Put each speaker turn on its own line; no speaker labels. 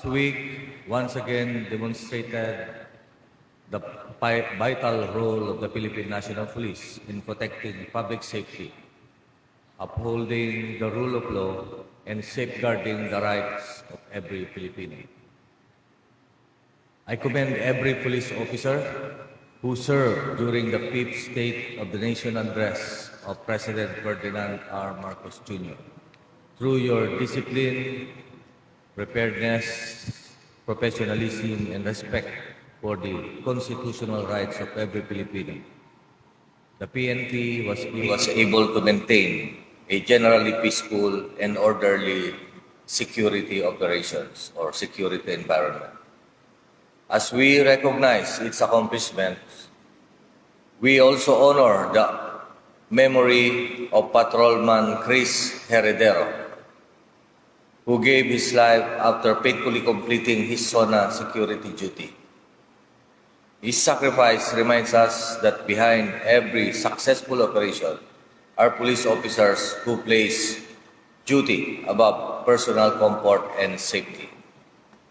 past week once again demonstrated the vital role of the Philippine National Police in protecting public safety, upholding the rule of law, and safeguarding the rights of every Filipino. I commend every police officer who served during the fifth State of the Nation address of President Ferdinand R. Marcos Jr. Through your discipline, preparedness, professionalism, and respect for the constitutional rights of every Filipino, the PNP was able to maintain a generally peaceful and orderly security operations or security environment. As we recognize its accomplishments, we also honor the memory of Patrolman Chris Heredero, who gave his life after faithfully completing his SONA security duty. His sacrifice reminds us that behind every successful operation are police officers who place duty above personal comfort and safety.